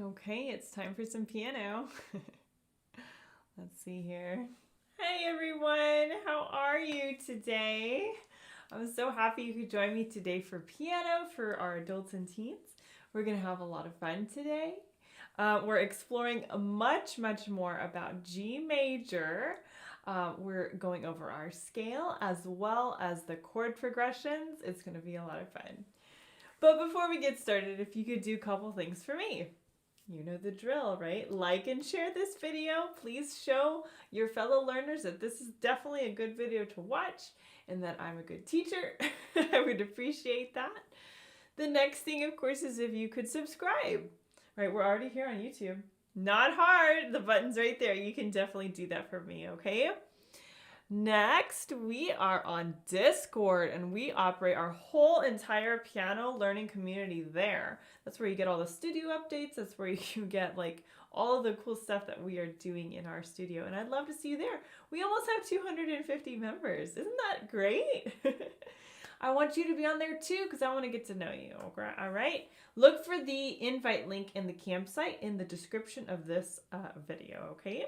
Okay, it's time for some piano. Let's see here. Hey everyone, how are you today? I'm so happy you could join me today for piano for our adults and teens. We're going to have a lot of fun today. We're exploring much more about G major. We're going over our scale as well as the chord progressions. It's going to be a lot of fun. But before we get started, if you could do a couple things for me. You know the drill, right? Like and share this video. Please show your fellow learners that this is definitely a good video to watch and that I'm a good teacher. I would appreciate that. The next thing, of course, is if you could subscribe. Right, we're already here on YouTube. Not hard. The button's right there. You can definitely do that for me, okay? Next, we are on Discord, and we operate our whole entire piano learning community there. That's where you get all the studio updates. That's where you get like all of the cool stuff that we are doing in our studio, and I'd love to see you there. We almost have 250 members. Isn't that great? I want you to be on there too because I want to get to know you. All right? Look for the invite link in the campsite in the description of this video, okay?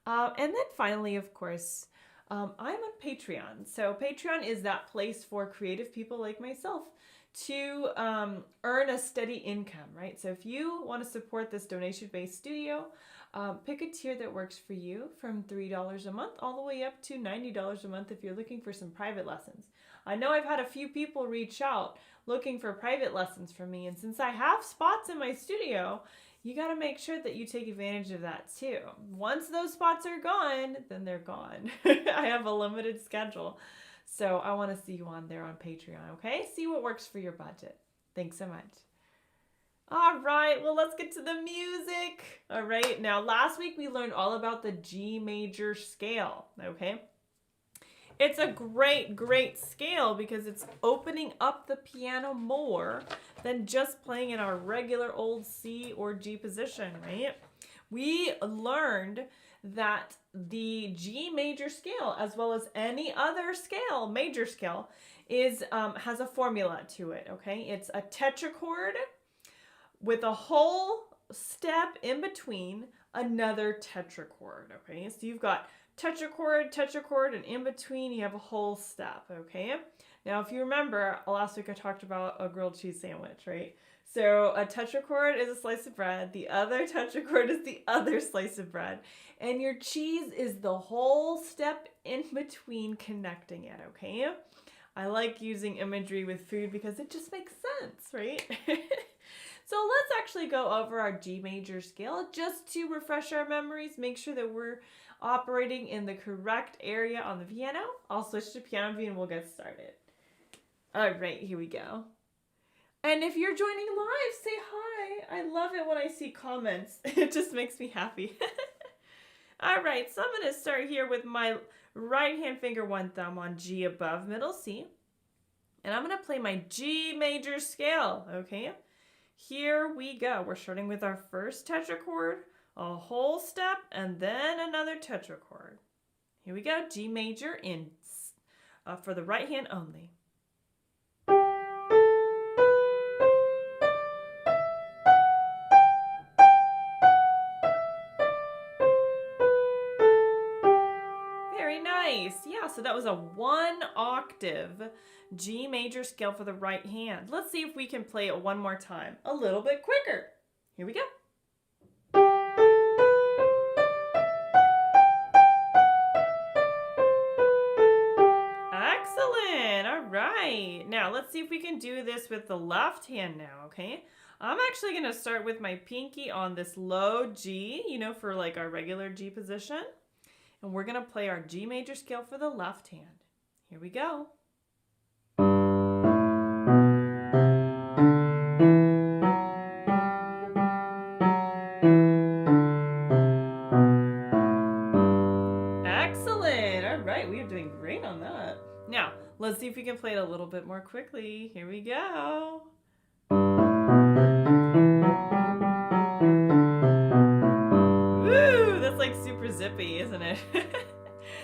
And then finally, of course, I'm on Patreon. So Patreon is that place for creative people like myself to earn a steady income, right? So if you want to support this donation-based studio, pick a tier that works for you from $3 a month all the way up to $90 a month if you're looking for some private lessons. I know I've had a few people reach out looking for private lessons from me, and since I have spots in my studio, you got to make sure that you take advantage of that too. Once those spots are gone, then they're gone. I have a limited schedule. So I want to see you on there on Patreon, okay? See what works for your budget. Thanks so much. All right, well, let's get to the music. All right, now last week we learned all about the G major scale, okay? It's a great scale because it's opening up the piano more than just playing in our regular old C or G position, right? We learned that the G major scale, as well as any other scale, major scale, is has a formula to it, okay? It's a tetrachord with a whole step in between another tetrachord, okay? So you've got tetrachord, and in between you have a whole step, okay? Now, if you remember, last week I talked about a grilled cheese sandwich, right? So a tetrachord is a slice of bread, the other tetrachord is the other slice of bread, and your cheese is the whole step in between connecting it, okay? I like using imagery with food because it just makes sense, right? So let's actually go over our G major scale just to refresh our memories, make sure that we're operating in the correct area on the piano. I'll switch to piano view and we'll get started. All right, here we go. And if you're joining live, say hi. I love it when I see comments. It just makes me happy. All right, so I'm going to start here with my right hand finger, one thumb on G above middle C. And I'm going to play my G major scale, okay? Here we go. We're starting with our first tetrachord, a whole step, and then another tetrachord. Here we go, G major in for the right hand only. Very nice. Yeah, so that was a 1 octave G major scale for the right hand. Let's see if we can play it one more time, a little bit quicker. Here we go. Excellent. All right. Now let's see if we can do this with the left hand now, okay? I'm actually going to start with my pinky on this low G, you know, for like our regular G position. And we're going to play our G major scale for the left hand. Here we go. Excellent. All right, we are doing great on that. Now, let's see if we can play it a little bit more quickly. Here we go. Woo! That's like super zippy, isn't it?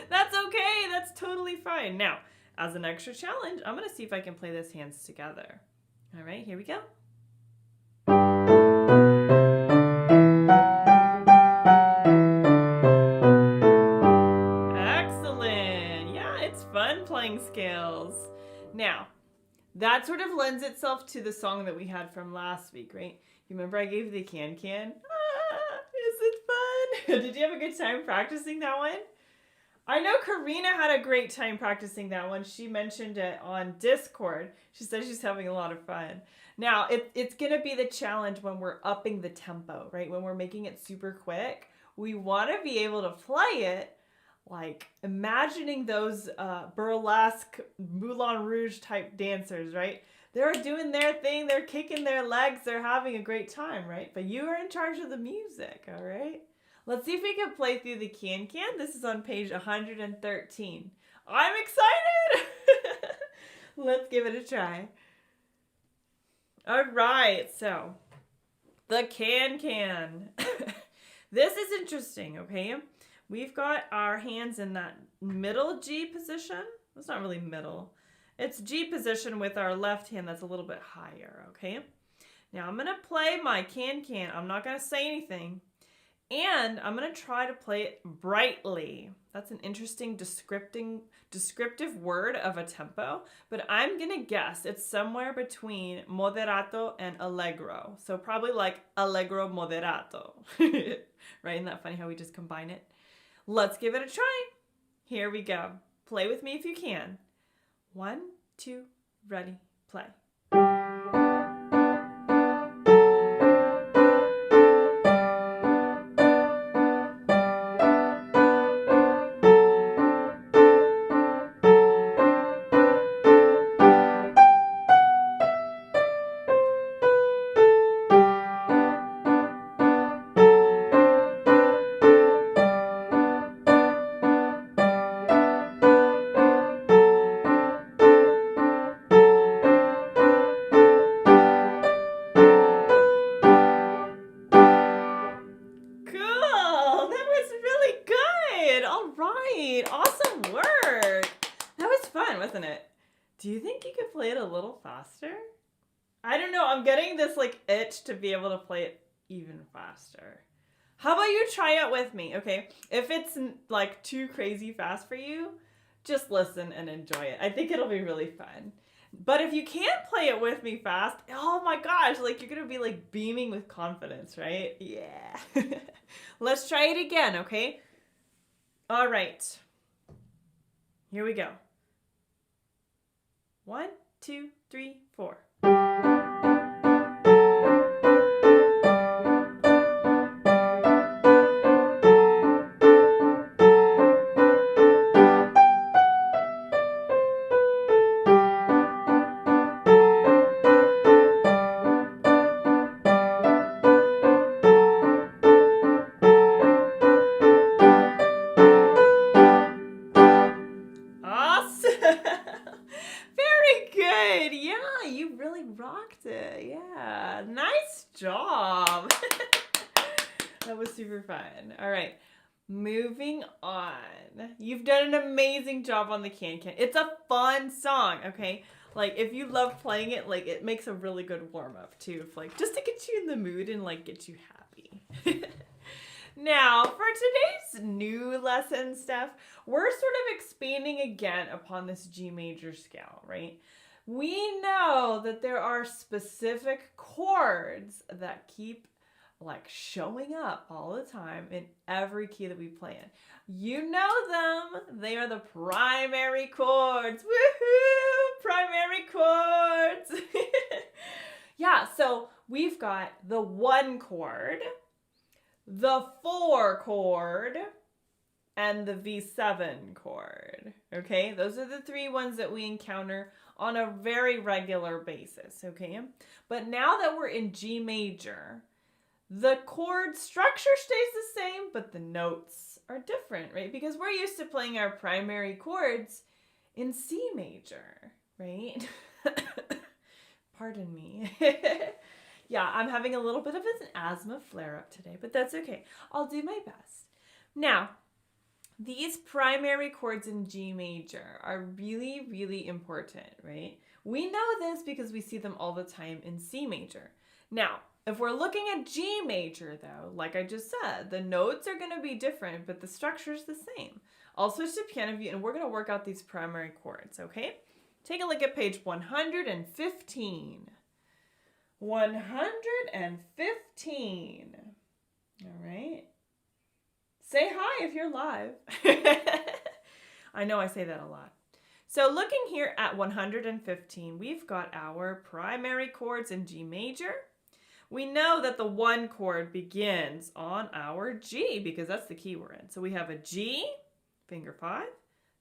That's okay. That's totally fine. Now, as an extra challenge, I'm going to see if I can play this hands together. All right, here we go. playing skills. Now, that sort of lends itself to the song that we had from last week, right? You remember I gave you the can-can? Is it fun? Did you have a good time practicing that one? I know Karina had a great time practicing that one. She mentioned it on Discord. She said she's having a lot of fun. Now, it's going to be the challenge when we're upping the tempo, right? When we're making it super quick. We want to be able to play it like imagining those burlesque Moulin Rouge type dancers, right? They're doing their thing. They're kicking their legs. They're having a great time, right? But you are in charge of the music, all right? Let's see if we can play through the can-can. This is on page 113. I'm excited! Let's give it a try. All right, so the can-can. This is interesting, okay? We've got our hands in that middle G position. It's not really middle. It's G position with our left hand that's a little bit higher, okay? Now I'm going to play my can-can. I'm not going to say anything. And I'm going to try to play it brightly. That's an interesting descriptive word of a tempo. But I'm going to guess it's somewhere between moderato and allegro. So probably like allegro moderato. Right? Isn't that funny how we just combine it? Let's give it a try. Here we go. Play with me if you can. 1, 2, ready, play. Awesome work. That was fun, wasn't it? Do you think you could play it a little faster? I don't know. I'm getting this like itch to be able to play it even faster. How about you try it with me, okay? If it's like too crazy fast for you, just listen and enjoy it. I think it'll be really fun. But if you can't play it with me fast, oh my gosh, like you're going to be like beaming with confidence, right? Yeah. Let's try it again, okay? All right. Here we go. 1, 2, 3, 4. Rocked it. Yeah. Nice job. That was super fun. All right. Moving on. You've done an amazing job on the can-can. It's a fun song, okay? Like, if you love playing it, like, it makes a really good warm-up, too. Like, just to get you in the mood and, like, get you happy. Now, for today's new lesson stuff, we're sort of expanding again upon this G major scale, right? We know that there are specific chords that keep like showing up all the time in every key that we play in. You know them. They are the primary chords. Woohoo! Primary chords. Yeah, so we've got the 1 chord, the 4 chord, and the V7 chord. Okay, those are the 3 ones that we encounter on a very regular basis, okay? But now that we're in G major, the chord structure stays the same, but the notes are different, right? Because we're used to playing our primary chords in C major, right? Pardon me. Yeah, I'm having a little bit of an asthma flare-up today, but that's okay. I'll do my best. Now, these primary chords in G major are really, really important, right? We know this because we see them all the time in C major. Now, if we're looking at G major though, like I just said, the notes are going to be different, but the structure is the same. I'll switch to piano view and we're going to work out these primary chords, okay? Take a look at page 115. 115. All right. Say hi if you're live. I know I say that a lot. So looking here at 115, we've got our primary chords in G major. We know that the 1 chord begins on our G because that's the key we're in. So we have a G, finger 5.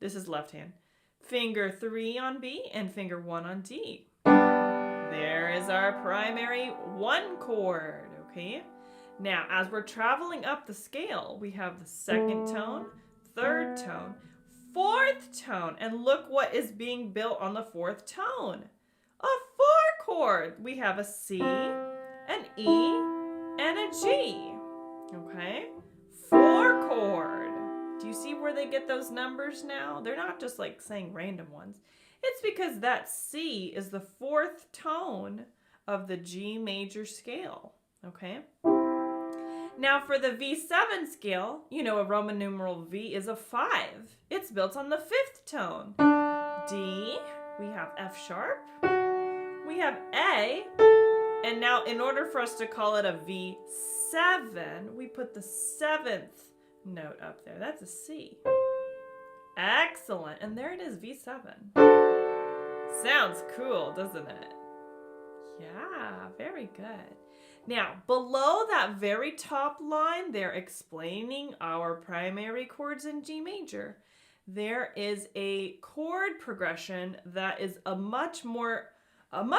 This is left hand. Finger 3 on B and finger 1 on D. There is our primary 1 chord, okay? Now, as we're traveling up the scale, we have the 2nd tone, 3rd tone, 4th tone, and look what is being built on the 4th tone. A 4 chord. We have a C, an E, and a G, okay? 4 chord. Do you see where they get those numbers now? They're not just like saying random ones. It's because that C is the 4th tone of the G major scale, okay? Now for the V7 scale, you know a Roman numeral V is a 5. It's built on the 5th tone. D, we have F sharp, we have A, and now in order for us to call it a V7, we put the 7th note up there. That's a C. Excellent. And there it is, V7. Sounds cool, doesn't it? Yeah, very good. Now, below that very top line, they're explaining our primary chords in G major. There is a chord progression that is a much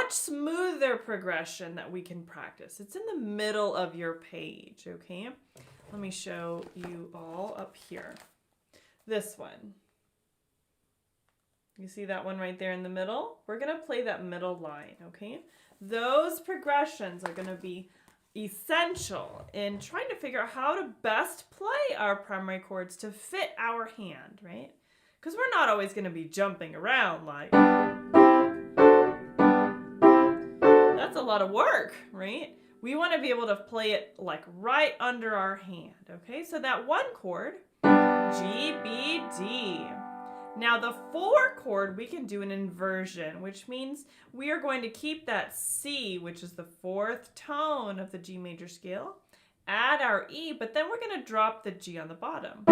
smoother progression that we can practice. It's in the middle of your page, okay? Let me show you all up here. This one. You see that one right there in the middle? We're going to play that middle line, okay? Those progressions are going to be essential in trying to figure out how to best play our primary chords to fit our hand, right? Because we're not always going to be jumping around like... That's a lot of work, right? We want to be able to play it like right under our hand, okay? So that 1 chord, G, B, D. Now the 4 chord, we can do an inversion, which means we are going to keep that C, which is the 4th tone of the G major scale, add our E, but then we're going to drop the G on the bottom.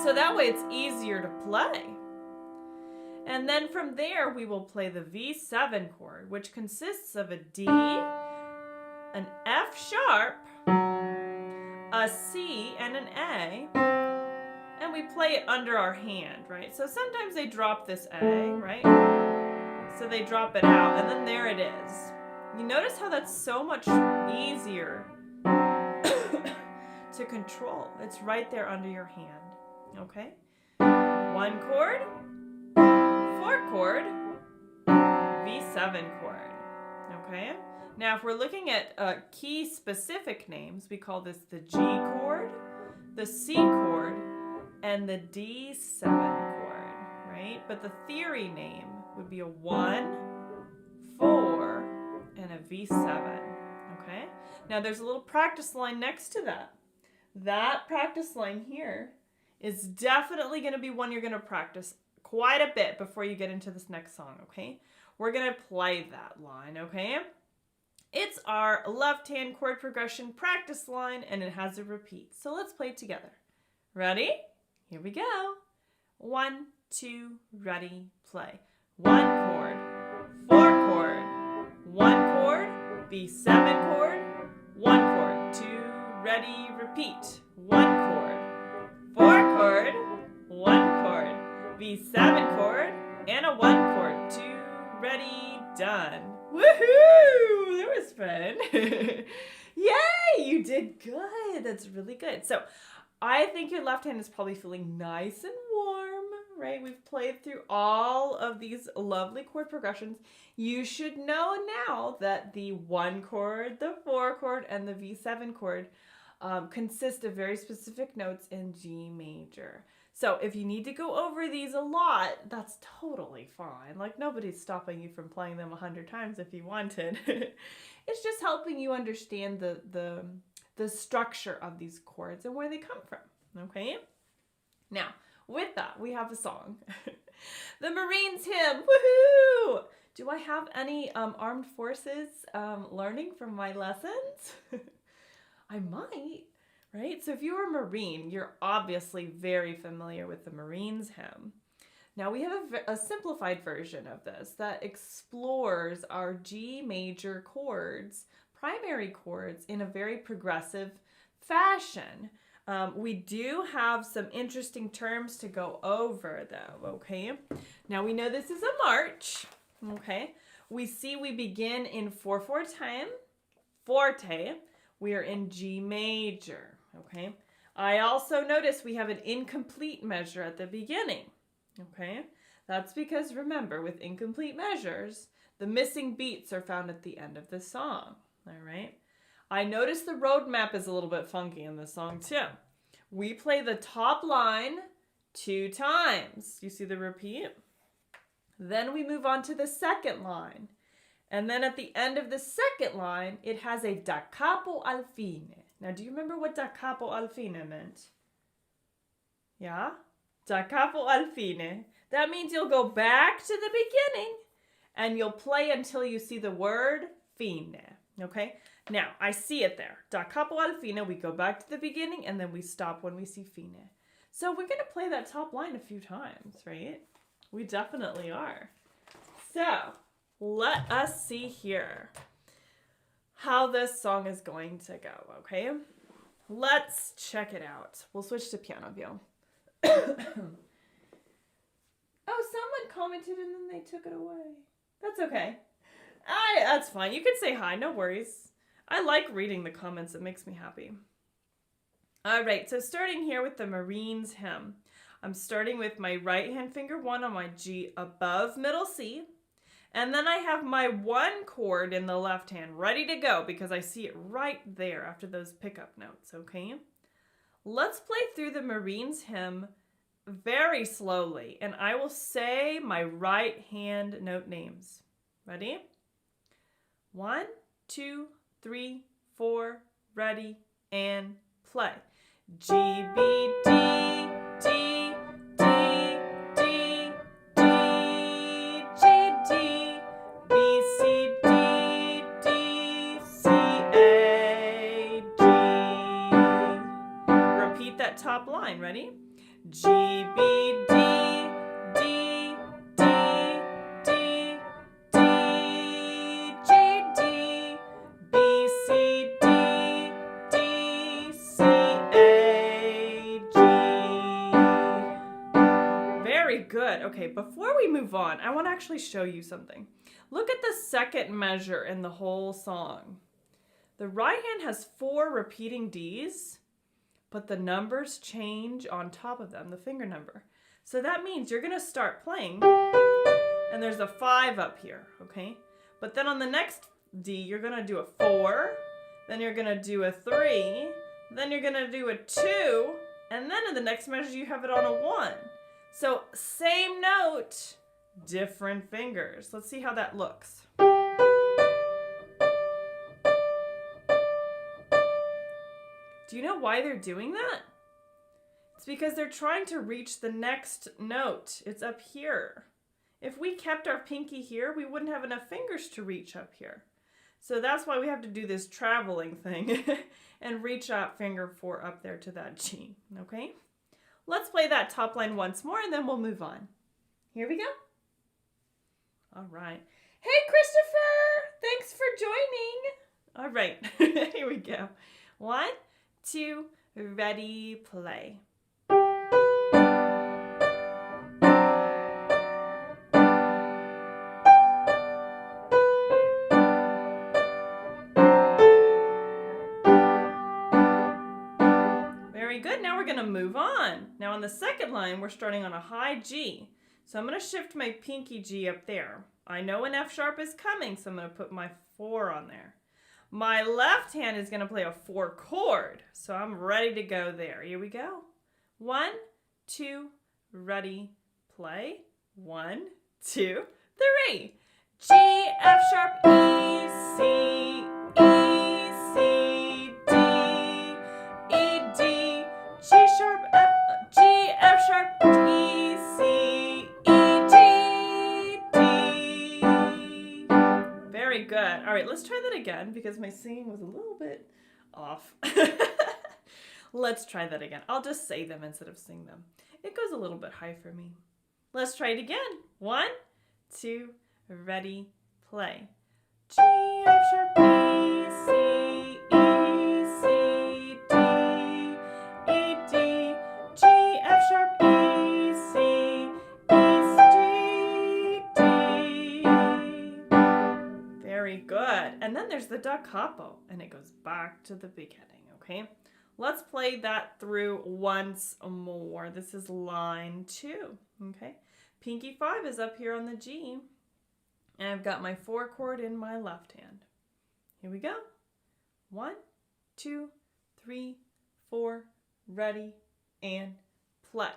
So that way it's easier to play. And then from there, we will play the V7 chord, which consists of a D, an F sharp, a C, and an A. And we play it under our hand, right? So sometimes they drop this A, right? So they drop it out, and then there it is. You notice how that's so much easier to control. It's right there under your hand, okay? 1 chord, 4 chord, V7 chord, okay? Now, if we're looking at key specific names, we call this the G chord, the C chord, and the D7 chord, right? But the theory name would be a 1, 4, and a V7, okay? Now there's a little practice line next to that. That practice line here is definitely going to be one you're going to practice quite a bit before you get into this next song, okay? We're going to play that line, okay? It's our left-hand chord progression practice line, and it has a repeat. So let's play it together. Ready? Here we go. 1, 2, ready, play. 1 chord, 4 chord, 1 chord, B7 chord, 1 chord, 2, ready, repeat. 1 chord, 4 chord, 1 chord, B7 chord, and a 1 chord, 2, ready, done. Woohoo! That was fun. Yay! You did good. That's really good. So I think your left hand is probably feeling nice and warm, right? We've played through all of these lovely chord progressions. You should know now that the 1 chord, the 4 chord, and the V7 chord consist of very specific notes in G major. So if you need to go over these a lot, that's totally fine. Like nobody's stopping you from playing them 100 times if you wanted. It's just helping you understand the structure of these chords and where they come from, okay? Now, with that, we have a song. The Marines Hymn, woohoo! Do I have any armed forces learning from my lessons? I might, right? So if you're a Marine, you're obviously very familiar with the Marines Hymn. Now we have a simplified version of this that explores our G major chords, primary chords, in a very progressive fashion. We do have some interesting terms to go over though, okay? Now we know this is a march, okay? We see we begin in 4/4 time, forte. We are in G major, okay? I also notice we have an incomplete measure at the beginning, okay? That's because remember, with incomplete measures, the missing beats are found at the end of the song, all right? I notice the road map is a little bit funky in this song too. We play the top line 2 times. You see the repeat? Then we move on to the second line. And then at the end of the second line, it has a da capo al fine. Now, do you remember what da capo al fine meant? Yeah? Da capo al fine. That means you'll go back to the beginning and you'll play until you see the word fine. Okay? Now, I see it there. Da capo al fine, we go back to the beginning and then we stop when we see fine. So we're going to play that top line a few times, right? We definitely are. So, let us see here how this song is going to go, okay? Let's check it out. We'll switch to piano view. Oh, someone commented and then they took it away. That's okay. That's fine. You can say hi, no worries. I like reading the comments. It makes me happy. All right, so starting here with the Marines Hymn. I'm starting with my right hand finger 1 on my G above middle C. And then I have my 1 chord in the left hand ready to go because I see it right there after those pickup notes, okay? Let's play through the Marines Hymn very slowly, and I will say my right hand note names. Ready? 1, 2, 3, 4, ready, and play. G, B, D, D, D, D, D, G, D, B, C, D, D, C, A, G. Repeat that top line, ready? G, B, D, D, D, D, D, G, D, B, C, D, D, C, A, G. Very good. Okay, before we move on, I want to actually show you something. Look at the second measure in the whole song. The right hand has 4 repeating Ds, but the numbers change on top of them, the finger number. So that means you're going to start playing, and there's a 5 up here, okay? But then on the next D, you're going to do a 4, then you're going to do a 3, then you're going to do a 2, and then in the next measure, you have it on a 1. So same note, different fingers. Let's see how that looks. Do you know why they're doing that? It's because they're trying to reach the next note. It's up here. If we kept our pinky here, we wouldn't have enough fingers to reach up here. So that's why we have to do this traveling thing and reach out finger 4 up there to that G, okay? Let's play that top line once more and then we'll move on. Here we go. All right. Hey, Christopher! Thanks for joining. All right, here we go. 1, 2, ready, play. Very good. Now we're going to move on. Now on the second line, we're starting on a high G. So I'm going to shift my pinky G up there. I know an F sharp is coming, so I'm going to put my 4 on there. My left hand is going to play a 4 chord, so I'm ready to go there. Here we go. 1, 2, ready, play. 1, 2, 3. G, F sharp, E, C, D, E, D, G sharp, G, F sharp, E, C, E, D. Very good. All right, let's try that again because my singing was a little bit off. Let's try that again. I'll just say them instead of sing them. It goes a little bit high for me. Let's try it again. 1, 2, ready, play. G, F sharp, E, C, D, E, D, G, F sharp, E, C, D. Very good. And then there's the da capo, and it goes back to the beginning, okay? Let's play that through once more. This is line 2, okay? Pinky 5 is up here on the G, and I've got my 4 chord in my left hand. Here we go. 1, 2, 3, 4, ready, and play.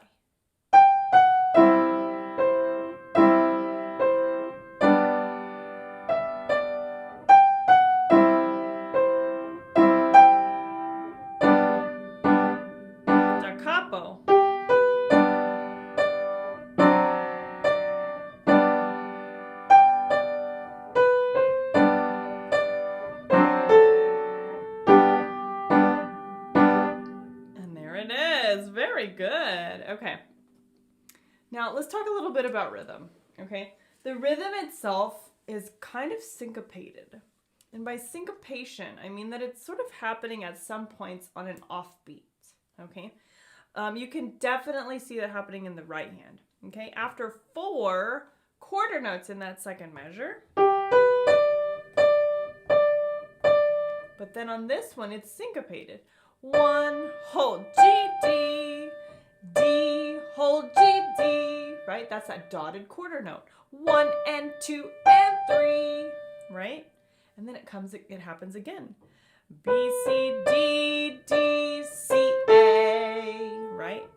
Da capo. Very good. Okay. Now let's talk a little bit about rhythm. Okay. The rhythm itself is kind of syncopated. And by syncopation, I mean that it's sort of happening at some points on an offbeat. Okay. You can definitely see that happening in the right hand. Okay. After 4 quarter notes in that second measure. But then on this one, it's syncopated. 1, hold, G, D, D, hold, G, D, right? That's that dotted quarter note. 1 and 2 and 3, right? And then it happens again. B, C, D, D, C, A, right?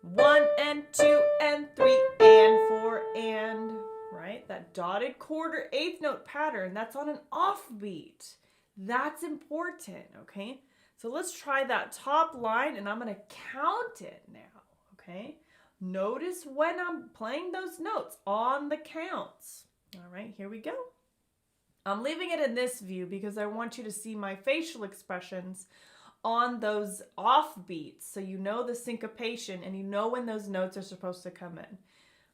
1 and 2 and 3 and 4 and, right? That dotted quarter 8th note pattern, that's on an offbeat. That's important, okay? So let's try that top line, and I'm going to count it now, okay? Notice when I'm playing those notes on the counts. All right, here we go. I'm leaving it in this view because I want you to see my facial expressions on those offbeats, so you know the syncopation and you know when those notes are supposed to come in.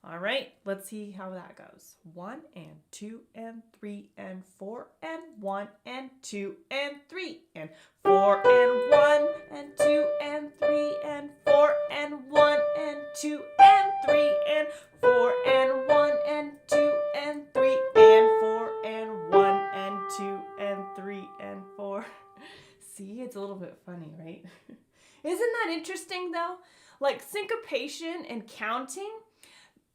All right, let's see how that goes. 1 and 2 and 3 and 4 and 1 and 2 and 3 and 4 and 1 and 2 and 3 and 4 and 1 and 2 and 3 and 4 and 1 and 2 and 3 and 4 and 1 and 2 and 3 and 4. See, it's a little bit funny, right? Isn't that interesting though? Like syncopation and counting,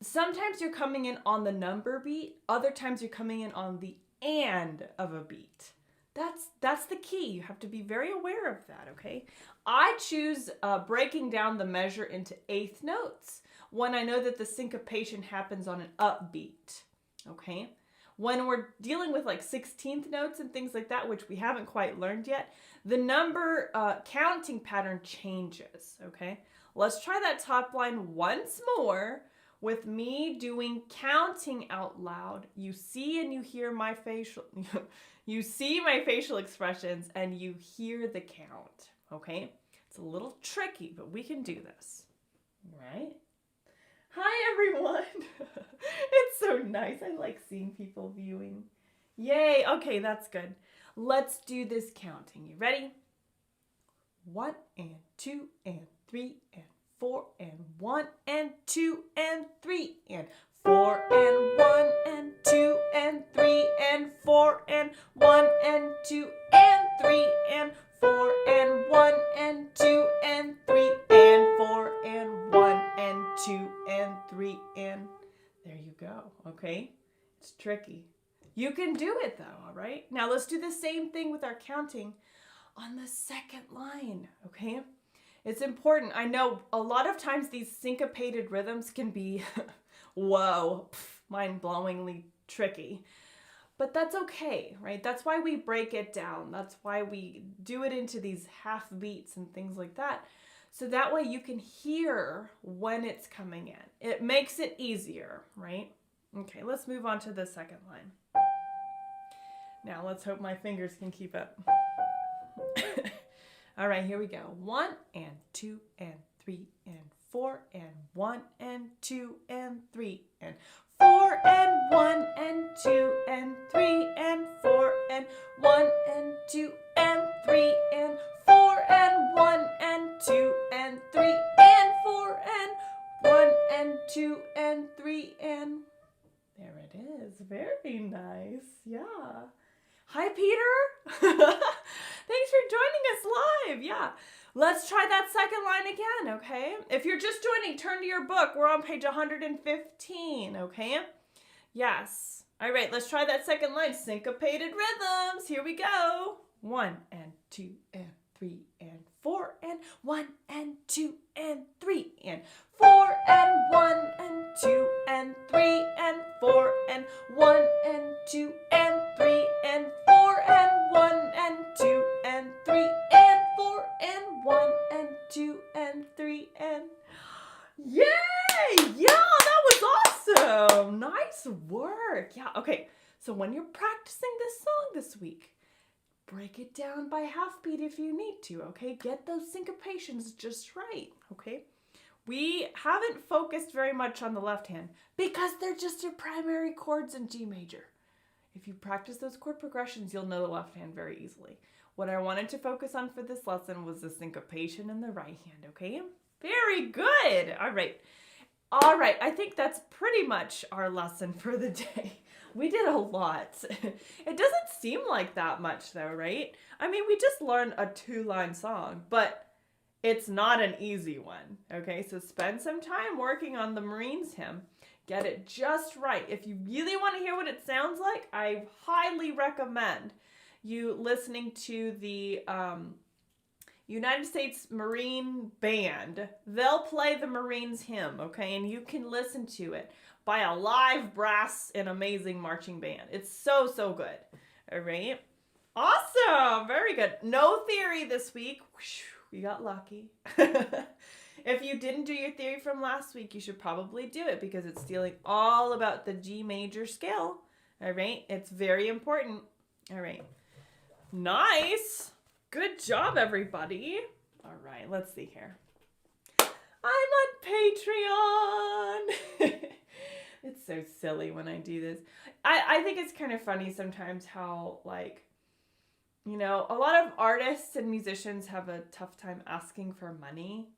sometimes you're coming in on the number beat, other times you're coming in on the and of a beat. That's the key. You have to be very aware of that, okay? I choose breaking down the measure into 8th notes when I know that the syncopation happens on an upbeat, okay? When we're dealing with like 16th notes and things like that, which we haven't quite learned yet, the number counting pattern changes, okay? Let's try that top line once more. With me doing counting out loud, you see and you hear my facial, you see my facial expressions and you hear the count, okay? It's a little tricky, but we can do this, right? Hi, everyone. It's so nice. I like seeing people viewing. Yay. Okay, that's good. Let's do this counting. You ready? 1 and 2 and 3 and 4 and 1 and 2 and 3 and 4 and 1 and 2 and 3 and 4 and 1 and 2 and 3 and 4 and 1 and 2 and 3 and 4 and 1 and 2 and 3 and there you go, okay? It's tricky. You can do it though, all right? Now let's do the same thing with our counting on the second line, okay? It's important. I know a lot of times these syncopated rhythms can be, whoa, mind-blowingly tricky. But that's okay, right? That's why we break it down. That's why we do it into these half beats and things like that. So that way you can hear when it's coming in. It makes it easier, right? Okay, let's move on to the second line. Now let's hope my fingers can keep up. All right, here we go. 1 and 2 and 3 and 4 and 1 and 2 and 3 and 4 and 1 and 2 and 3 and 4 and 1 and 2 and 3 and 4 and 1 and 2 and 3 and 4 and 1 and 2 and 3 and there it is. Very nice. Yeah. Hi, Peter. Thanks for joining us live. Yeah. Let's try that second line again, okay? If you're just joining, turn to your book. We're on page 115, okay? Yes. All right, let's try that second line. Syncopated rhythms. Here we go. 1 and 2 and 3 and 4 and 1 and 2 and 3 and 4 and 1 and 2 and 3 and 4 and 1 and 2 and 3 and 4 and 1 and 2 and 3 and 4 and 1 and 2 and 3 and yay! Yeah, that was awesome. Nice work. Yeah, okay. So when you're practicing this song this week, break it down by half beat if you need to, okay? Get those syncopations just right, okay? We haven't focused very much on the left hand because they're just your primary chords in G major. If you practice those chord progressions, you'll know the left hand very easily. What I wanted to focus on for this lesson was the syncopation in the right hand, okay? Very good. All right. All right, I think that's pretty much our lesson for the day. We did a lot. It doesn't seem like that much though, right? I mean, we just learned a 2-line song, but it's not an easy one, okay? So spend some time working on the Marines hymn. Get it just right. If you really want to hear what it sounds like, I highly recommend you listening to the United States Marine Band. They'll play the Marines hymn, okay? And you can listen to it by a live brass and amazing marching band. It's so, so good. All right? Awesome. Very good. No theory this week. You got lucky. If you didn't do your theory from last week, you should probably do it because it's dealing all about the G major scale. All right? It's very important. All right. Nice. Good job, everybody. All right, let's see here. I'm on Patreon. It's so silly when I do this. I think it's kind of funny sometimes how, like, you know, a lot of artists and musicians have a tough time asking for money.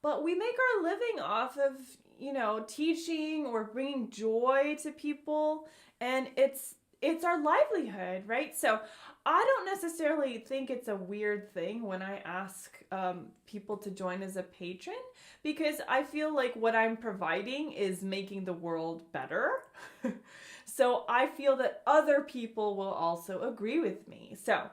But we make our living off of, you know, teaching or bringing joy to people. And it's our livelihood, right? So I don't necessarily think it's a weird thing when I ask people to join as a patron because I feel like what I'm providing is making the world better. So I feel that other people will also agree with me. So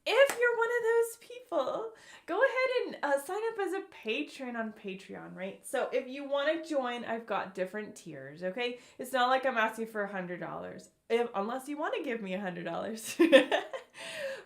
if you're one of those people, go ahead and sign up as a patron on Patreon, right? So if you want to join, I've got different tiers, okay? It's not like I'm asking for $100, unless you want to give me $100.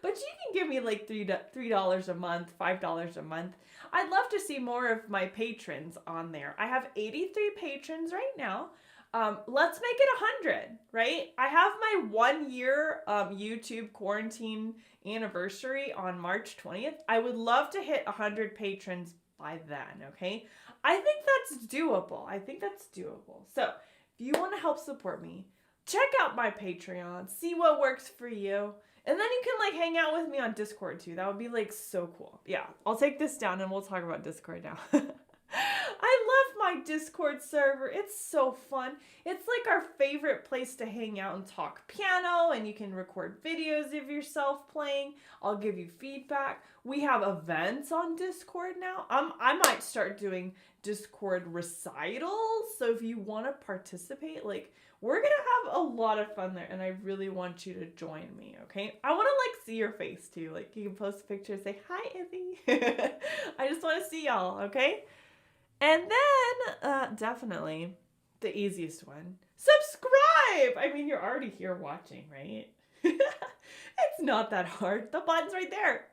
But you can give me like $3 a month, $5 a month. I'd love to see more of my patrons on there. I have 83 patrons right now. Let's make it 100, right? I have my 1-year YouTube quarantine anniversary on March 20th. I would love to hit 100 patrons by then, okay? I think that's doable. So if you want to help support me, check out my Patreon, see what works for you. And then you can like hang out with me on Discord too. That would be like so cool. Yeah, I'll take this down and we'll talk about Discord now. I love my Discord server. It's so fun. It's like our favorite place to hang out and talk piano, and you can record videos of yourself playing. I'll give you feedback. We have events on Discord now. I might start doing Discord recitals. So if you want to participate, like, we're going to have a lot of fun there, and I really want you to join me, okay? I want to, like, see your face, too. Like, you can post a picture and say, hi, Izzy. I just want to see y'all, okay? And then, definitely, the easiest one, subscribe! I mean, you're already here watching, right? It's not that hard. The button's right there.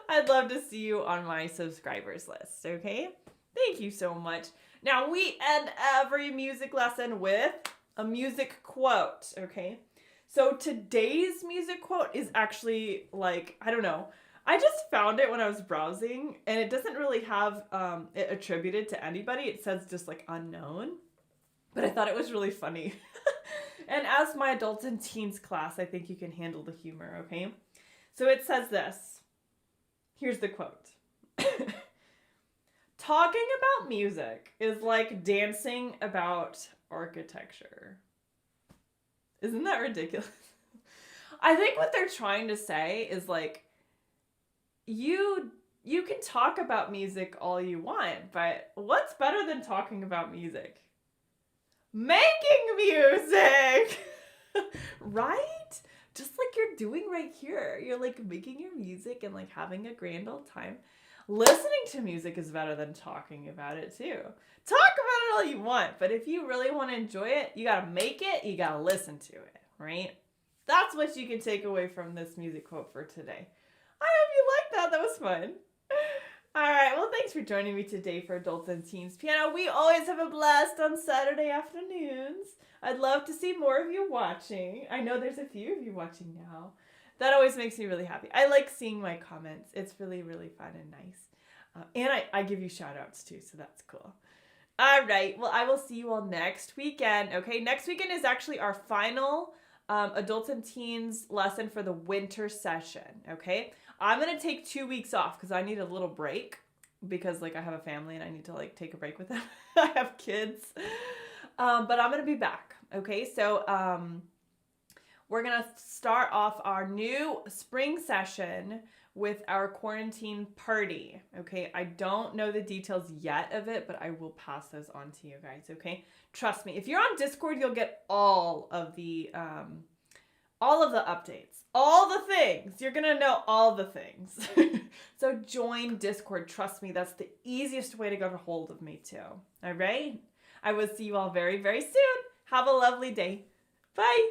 I'd love to see you on my subscribers list, okay? Thank you so much. Now, we end every music lesson with a music quote, okay? So today's music quote is actually, like, I don't know. I just found it when I was browsing, and it doesn't really have it attributed to anybody. It says just, like, unknown. But I thought it was really funny. And as my adults and teens class, I think you can handle the humor, okay? So it says this. Here's the quote. Talking about music is like dancing about architecture. Isn't that ridiculous? I think what they're trying to say is, like, you can talk about music all you want, but what's better than talking about music? Making music! Right? Just like you're doing right here. You're, like, making your music and, like, having a grand old time. Listening to music is better than talking about it, too. Talk about it all you want, but if you really want to enjoy it, you gotta make it, you gotta listen to it, right? That's what you can take away from this music quote for today. I hope you liked that. That was fun. All right, well, thanks for joining me today for Adults and Teens Piano. We always have a blast on Saturday afternoons. I'd love to see more of you watching. I know there's a few of you watching now. That always makes me really happy. I like seeing my comments. It's really, really fun and nice. And I give you shout outs too, so that's cool. All right, well, I will see you all next weekend, okay? Next weekend is actually our final Adults and Teens lesson for the winter session, okay? I'm going to take 2 weeks off because I need a little break because, like, I have a family and I need to, like, take a break with them. I have kids. But I'm going to be back, okay? So, we're going to start off our new spring session with our quarantine party, okay? I don't know the details yet of it, but I will pass those on to you guys, okay? Trust me, if you're on Discord, you'll get all of the updates, all the things. You're going to know all the things. So join Discord. Trust me, that's the easiest way to get a hold of me too, all right? I will see you all very, very soon. Have a lovely day. Bye.